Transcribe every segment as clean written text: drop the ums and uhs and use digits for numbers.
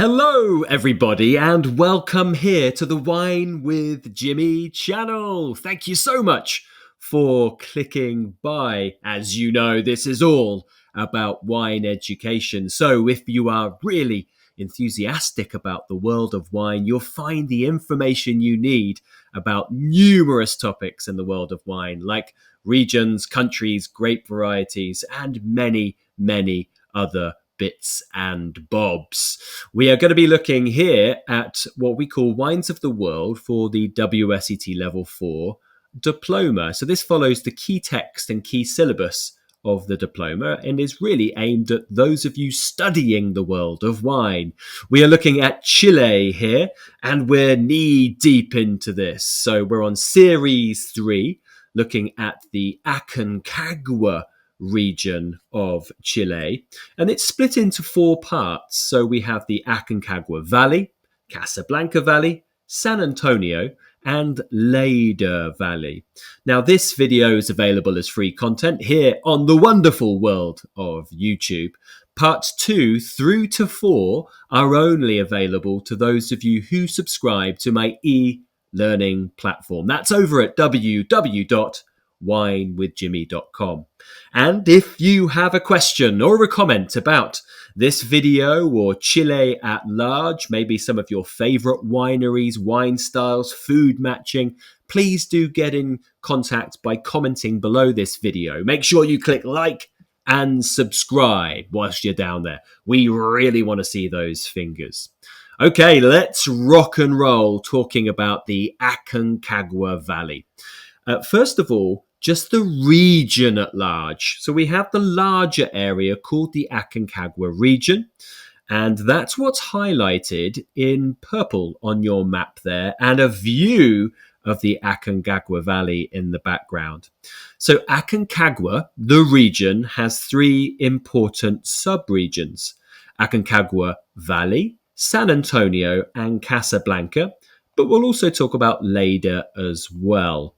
Hello, everybody, and welcome here to the Wine with Jimmy channel. Thank you so much for clicking by. As you know, this is all about wine education. So if you are really enthusiastic about the world of wine, you'll find the information you need about numerous topics in the world of wine, like regions, countries, grape varieties, and many, many other bits and bobs. We are going to be looking here at what we call Wines of the World for the WSET Level 4 Diploma. So this follows the key text and key syllabus of the diploma and is really aimed at those of you studying the world of wine. We are looking at Chile here, and we're knee deep into this. So we're on Series 3, looking at the Aconcagua region of Chile, and it's split into four parts. So we have the Aconcagua Valley, Casablanca Valley, San Antonio, and Lleida Valley. Now, this video is available as free content here on the wonderful world of YouTube. Parts 2 through to 4 are only available to those of you who subscribe to my e-learning platform. That's over at www.winewithjimmy.com. And if you have a question or a comment about this video or Chile at large, maybe some of your favorite wineries, wine styles, food matching, please do get in contact by commenting below this video. Make sure you click like and subscribe whilst you're down there. We really want to see those fingers. Okay, let's rock and roll talking about the Aconcagua Valley. First of all, just the region at large. So we have the larger area called the Aconcagua region, and that's what's highlighted in purple on your map there, and a view of the Aconcagua Valley in the background. So Aconcagua, the region, has three important sub-regions: Aconcagua Valley, San Antonio, and Casablanca, but we'll also talk about Lleida as well.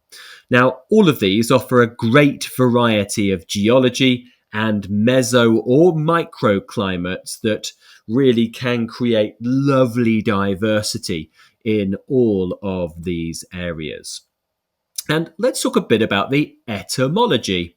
Now, all of these offer a great variety of geology and meso or microclimates that really can create lovely diversity in all of these areas. And let's talk a bit about the etymology.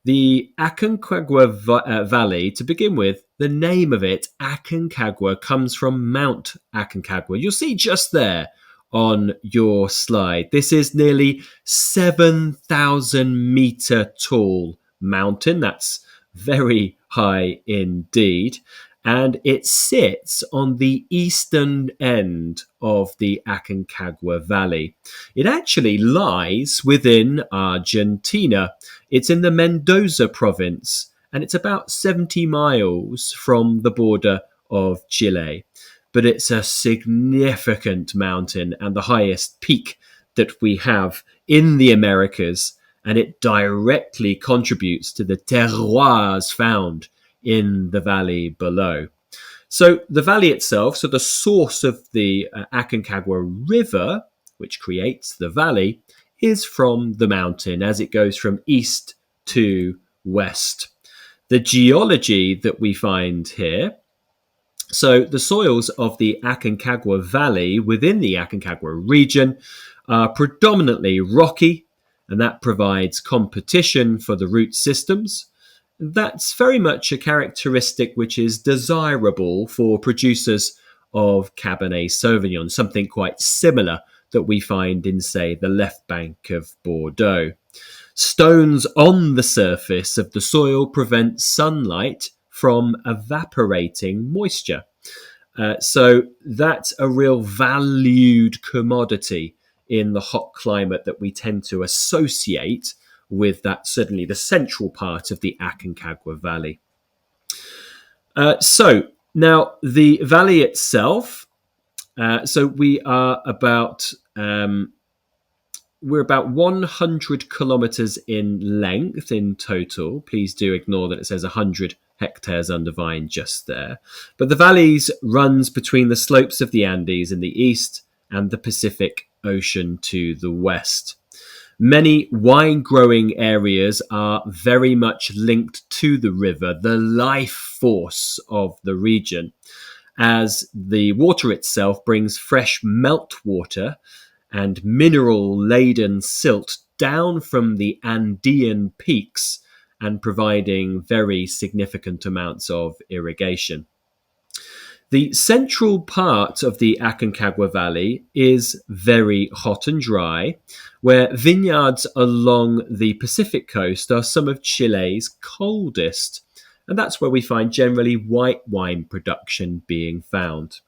The Aconcagua Valley, to begin with, the name of it, Aconcagua, comes from Mount Aconcagua. You'll see just there on your slide. This is nearly 7,000 meter tall mountain. That's very high indeed. And it sits on the eastern end of the Aconcagua Valley. It actually lies within Argentina. It's in the Mendoza province, and it's about 70 miles from the border of Chile. But it's a significant mountain and the highest peak that we have in the Americas, and it directly contributes to the terroirs found in the valley below. So the valley itself, so the source of the Aconcagua River, which creates the valley, is from the mountain as it goes from east to west. The geology that we find here, so the soils of the Aconcagua Valley within the Aconcagua region are predominantly rocky, and that provides competition for the root systems. That's very much a characteristic which is desirable for producers of Cabernet Sauvignon, something quite similar that we find in, say, the left bank of Bordeaux. Stones on the surface of the soil prevent sunlight from evaporating moisture. So that's a real valued commodity in the hot climate that we tend to associate with that, certainly the central part of the Aconcagua Valley. So now the valley itself, so we're about 100 kilometers in length in total. Please do ignore that it says 100 hectares under vine just there. But the valleys runs between the slopes of the Andes in the east and the Pacific Ocean to the west. Many wine-growing areas are very much linked to the river, the life force of the region. as the water itself brings fresh meltwater and mineral-laden silt down from the Andean peaks and providing very significant amounts of irrigation. The central part of the Aconcagua Valley is very hot and dry, where vineyards along the Pacific coast are some of Chile's coldest, and that's where we find generally white wine production being found.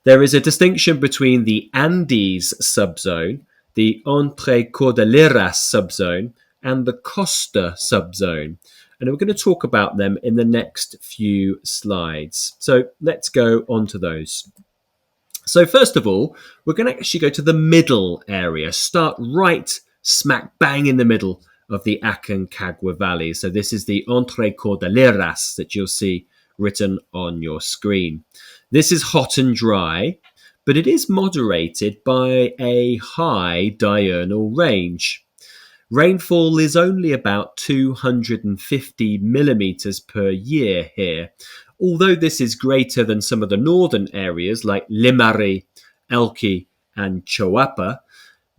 There is a distinction between the Andes subzone, the Entre Cordilleras subzone, and the Costa subzone. And we're going to talk about them in the next few slides. So let's go on to those. So first of all, we're going to actually go to the middle area, start right smack bang in the middle of the Aconcagua Valley. So this is the Entre Cordilleras that you'll see written on your screen. This is hot and dry, but it is moderated by a high diurnal range. Rainfall is only about 250 millimeters per year here, although this is greater than some of the northern areas like Limari, Elqui, and Choapa.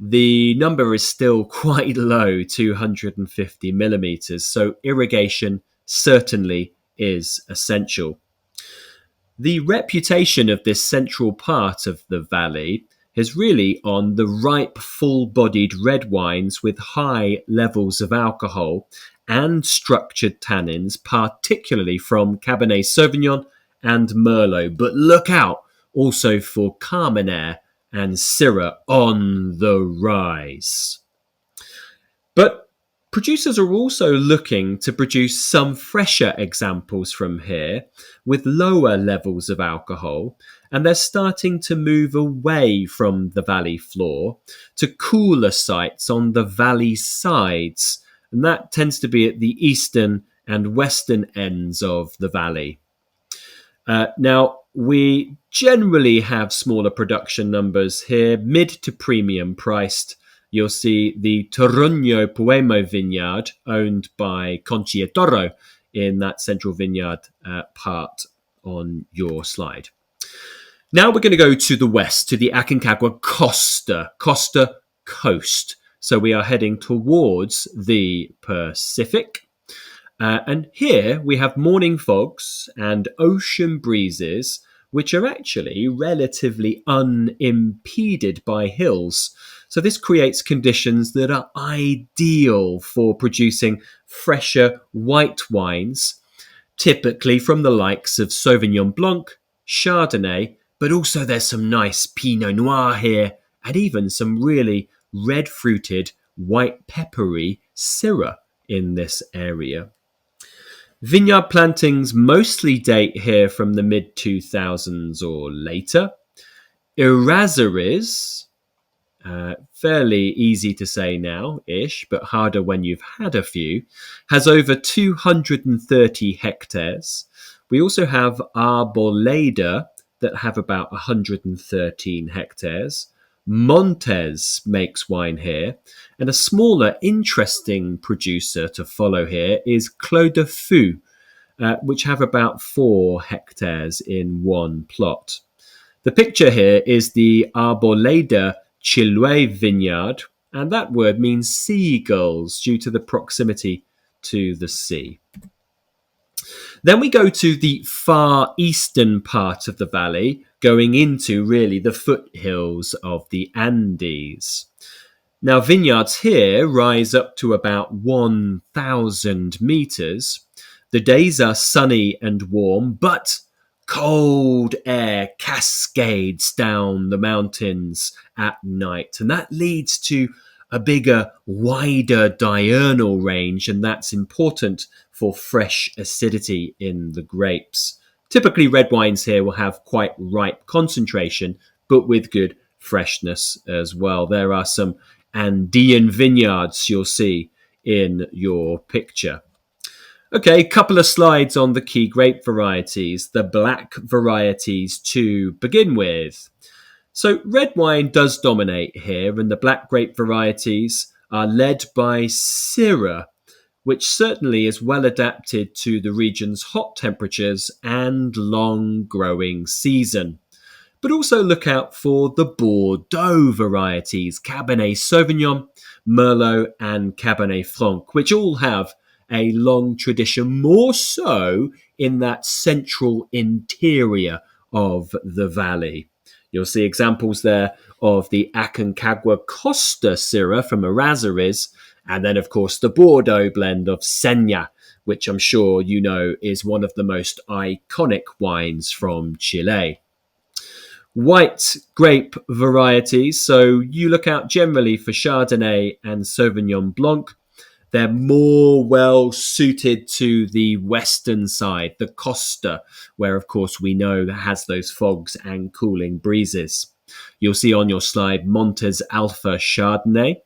The number is still quite low, 250 millimeters, so irrigation certainly is essential. The reputation of this central part of the valley is really on the ripe, full-bodied red wines with high levels of alcohol and structured tannins, particularly from Cabernet Sauvignon and Merlot. But look out also for Carmenere and Syrah on the rise. But producers are also looking to produce some fresher examples from here with lower levels of alcohol, and they're starting to move away from the valley floor to cooler sites on the valley sides, and that tends to be at the eastern and western ends of the valley. Now, we generally have smaller production numbers here, mid to premium priced. You'll see the Toruño Puemo vineyard owned by Conchietoro in that central vineyard part on your slide. Now we're going to go to the west, to the Aconcagua Costa coast. So we are heading towards the Pacific. And here we have morning fogs and ocean breezes, which are actually relatively unimpeded by hills. So this creates conditions that are ideal for producing fresher white wines, typically from the likes of Sauvignon Blanc, Chardonnay, but also there's some nice Pinot Noir here, and even some really red-fruited, white peppery Syrah in this area. Vineyard plantings mostly date here from the mid-2000s or later. Errázuriz, fairly easy to say now-ish, but harder when you've had a few, has over 230 hectares. We also have Arboleda that have about 113 hectares. Montes makes wine here, and a smaller, interesting producer to follow here is Clos de Fou, which have about 4 hectares in one plot. The picture here is the Arboleda Chiloé vineyard, and that word means seagulls due to the proximity to the sea. Then we go to the far eastern part of the valley, going into really the foothills of the Andes. Now, vineyards here rise up to about 1,000 meters. The days are sunny and warm, but cold air cascades down the mountains at night, and that leads to a bigger, wider diurnal range, and that's important for fresh acidity in the grapes. Typically, red wines here will have quite ripe concentration, but with good freshness as well. There are some Andean vineyards you'll see in your picture. Okay, a couple of slides on the key grape varieties, the black varieties to begin with. So red wine does dominate here, and the black grape varieties are led by Syrah, which certainly is well adapted to the region's hot temperatures and long growing season. But also look out for the Bordeaux varieties, Cabernet Sauvignon, Merlot, and Cabernet Franc, which all have a long tradition, more so in that central interior of the valley. You'll see examples there of the Aconcagua Costa Syrah from Errázuriz, and then, of course, the Bordeaux blend of Senya, which I'm sure you know is one of the most iconic wines from Chile. White grape varieties, so you look out generally for Chardonnay and Sauvignon Blanc. They're more well suited to the western side, the Costa, where, of course, we know that has those fogs and cooling breezes. You'll see on your slide Montes Alpha Chardonnay,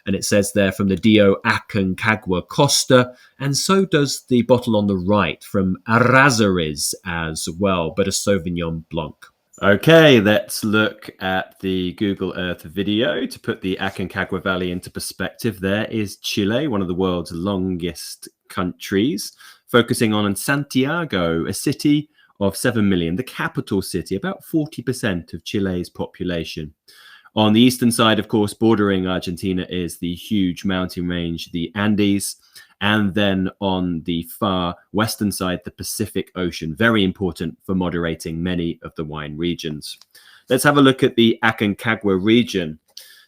and it says there from the DO Aconcagua Costa, and so does the bottle on the right from Errázuriz as well, but a Sauvignon Blanc. Okay, let's look at the Google Earth video to put the Aconcagua Valley into perspective. There is Chile, one of the world's longest countries, focusing on Santiago, a city of 7 million, the capital city, about 40% of Chile's population. On the eastern side, of course, bordering Argentina is the huge mountain range, the Andes. And then on the far western side, the Pacific Ocean, very important for moderating many of the wine regions. Let's have a look at the Aconcagua region.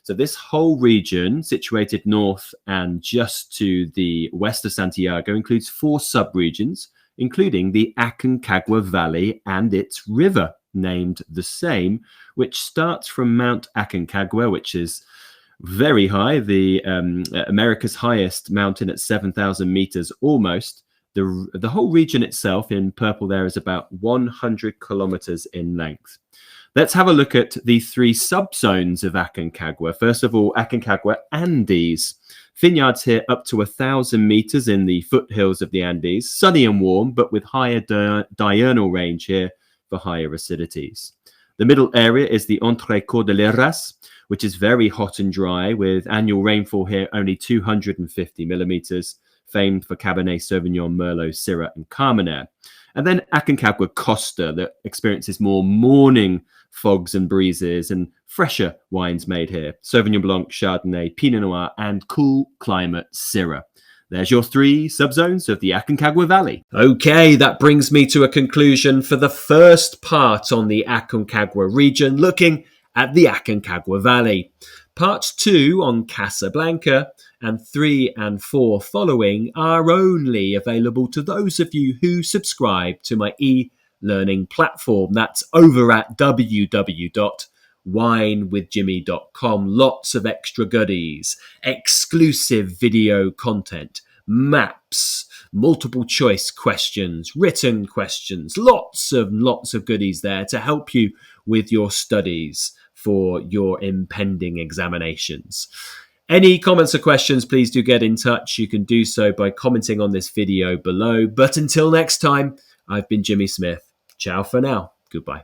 So this whole region, situated north and just to the west of Santiago, includes 4 subregions, including the Aconcagua Valley and its river, named the same, which starts from Mount Aconcagua, which is very high, the America's highest mountain at 7,000 meters almost. The whole region itself in purple there is about 100 kilometers in length. Let's have a look at the 3 subzones of Aconcagua. First of all, Aconcagua Andes. Vineyards here up to 1,000 meters in the foothills of the Andes, sunny and warm, but with higher diurnal range here for higher acidities. The middle area is the Entre Cordilleras, which is very hot and dry, with annual rainfall here only 250 millimeters, famed for Cabernet Sauvignon, Merlot, Syrah, and Carmenere. And then Aconcagua Costa, that experiences more morning fogs and breezes and fresher wines made here. Sauvignon Blanc, Chardonnay, Pinot Noir, and cool climate Syrah. There's your 3 subzones of the Aconcagua Valley. Okay, that brings me to a conclusion for the first part on the Aconcagua region, looking at the Aconcagua Valley. Parts 2 on Casablanca and 3 and 4 following are only available to those of you who subscribe to my e-learning platform. That's over at www.winewithjimmy.com. Lots of extra goodies, exclusive video content, maps, multiple choice questions, written questions, lots of goodies there to help you with your studies for your impending examinations. Any comments or questions, please do get in touch. You can do so by commenting on this video below. But until next time, I've been Jimmy Smith. Ciao for now. Goodbye.